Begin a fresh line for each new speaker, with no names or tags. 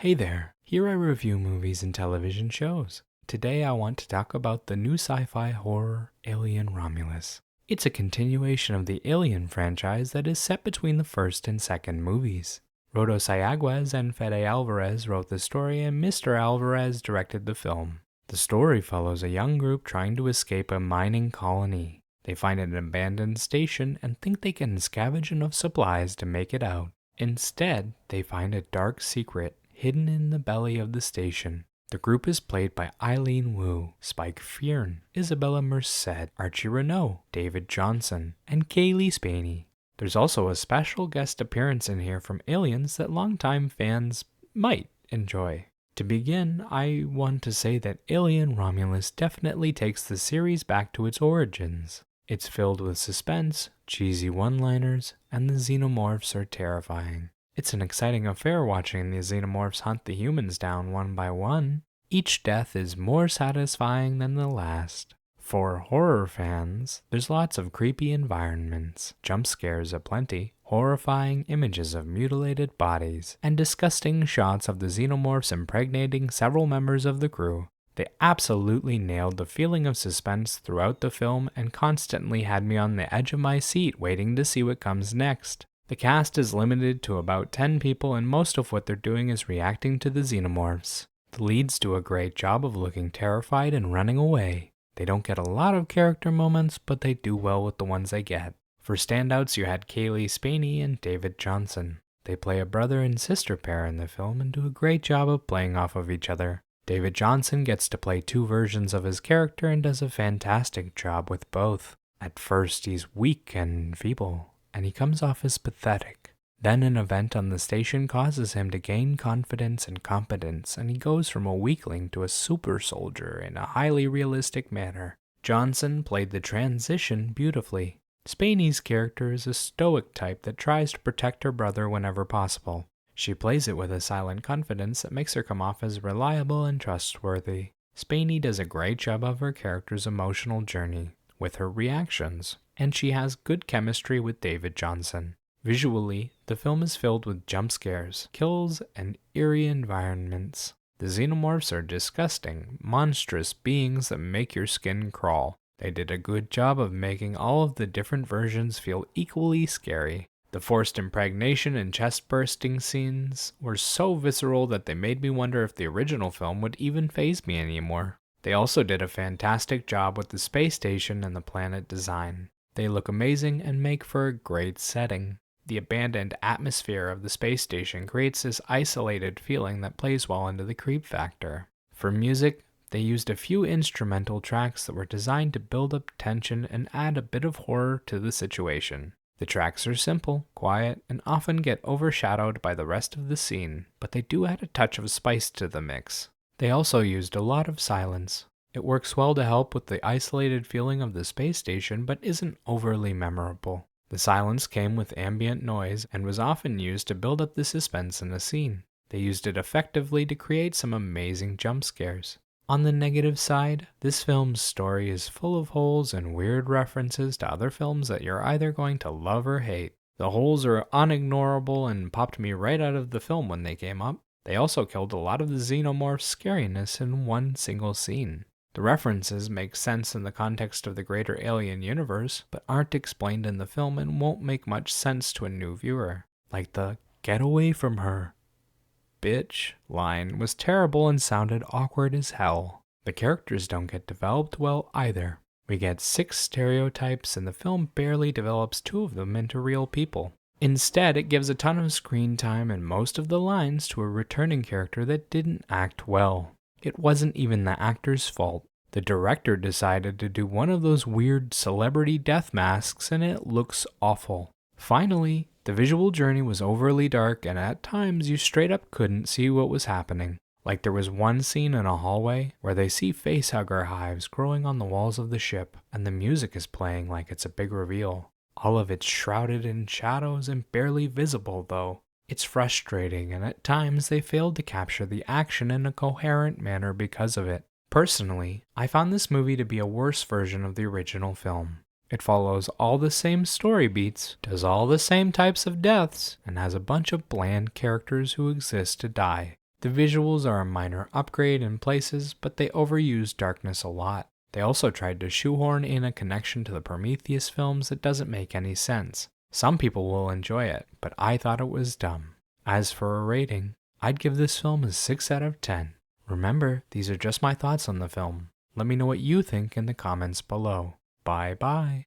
Hey there, here I review movies and television shows. Today I want to talk about the new sci-fi horror Alien Romulus. It's a continuation of the Alien franchise that is set between the first and second movies. Rodo Sayaguez and Fede Alvarez wrote the story and Mr. Alvarez directed the film. The story follows a young group trying to escape a mining colony. They find an abandoned station and think they can scavenge enough supplies to make it out. Instead, they find a dark secret hidden in the belly of the station. The group is played by Eileen Wu, Spike Fearn, Isabella Merced, Archie Renault, David Johnson, and Kaylee Spaney. There's also a special guest appearance in here from Aliens that longtime fans might enjoy. To begin, I want to say that Alien Romulus definitely takes the series back to its origins. It's filled with suspense, cheesy one-liners, and the xenomorphs are terrifying. It's an exciting affair watching the xenomorphs hunt the humans down one by one. Each death is more satisfying than the last. For horror fans, there's lots of creepy environments, jump scares aplenty, horrifying images of mutilated bodies, and disgusting shots of the xenomorphs impregnating several members of the crew. They absolutely nailed the feeling of suspense throughout the film and constantly had me on the edge of my seat waiting to see what comes next. The cast is limited to about 10 people and most of what they're doing is reacting to the xenomorphs. The leads do a great job of looking terrified and running away. They don't get a lot of character moments, but they do well with the ones they get. For standouts, you had Kaylee Spaney and David Johnson. They play a brother and sister pair in the film and do a great job of playing off of each other. David Johnson gets to play two versions of his character and does a fantastic job with both. At first, he's weak and feeble, and he comes off as pathetic. Then an event on the station causes him to gain confidence and competence, and he goes from a weakling to a super soldier in a highly realistic manner. Johnson played the transition beautifully. Spaney's character is a stoic type that tries to protect her brother whenever possible. She plays it with a silent confidence that makes her come off as reliable and trustworthy. Spaney does a great job of her character's emotional journey, with her reactions, and she has good chemistry with David Johnson. Visually, the film is filled with jump scares, kills, and eerie environments. The xenomorphs are disgusting, monstrous beings that make your skin crawl. They did a good job of making all of the different versions feel equally scary. The forced impregnation and chest-bursting scenes were so visceral that they made me wonder if the original film would even faze me anymore. They also did a fantastic job with the space station and the planet design. They look amazing and make for a great setting. The abandoned atmosphere of the space station creates this isolated feeling that plays well into the creep factor. For music, they used a few instrumental tracks that were designed to build up tension and add a bit of horror to the situation. The tracks are simple, quiet, and often get overshadowed by the rest of the scene, but they do add a touch of spice to the mix. They also used a lot of silence. It works well to help with the isolated feeling of the space station, but isn't overly memorable. The silence came with ambient noise and was often used to build up the suspense in a scene. They used it effectively to create some amazing jump scares. On the negative side, this film's story is full of holes and weird references to other films that you're either going to love or hate. The holes are unignorable and popped me right out of the film when they came up. They also killed a lot of the xenomorph's scariness in one single scene. The references make sense in the context of the greater Alien universe, but aren't explained in the film and won't make much sense to a new viewer. Like the "get away from her, bitch" line was terrible and sounded awkward as hell. The characters don't get developed well either. We get 6 stereotypes and the film barely develops 2 of them into real people. Instead, it gives a ton of screen time and most of the lines to a returning character that didn't act well. It wasn't even the actor's fault. The director decided to do one of those weird celebrity death masks and it looks awful. Finally, the visual journey was overly dark and at times you straight up couldn't see what was happening. Like there was one scene in a hallway where they see facehugger hives growing on the walls of the ship and the music is playing like it's a big reveal. All of it's shrouded in shadows and barely visible though. It's frustrating and at times they failed to capture the action in a coherent manner because of it. Personally, I found this movie to be a worse version of the original film. It follows all the same story beats, does all the same types of deaths, and has a bunch of bland characters who exist to die. The visuals are a minor upgrade in places, but they overuse darkness a lot. They also tried to shoehorn in a connection to the Prometheus films that doesn't make any sense. Some people will enjoy it, but I thought it was dumb. As for a rating, I'd give this film a 6 out of 10. Remember, these are just my thoughts on the film. Let me know what you think in the comments below. Bye bye.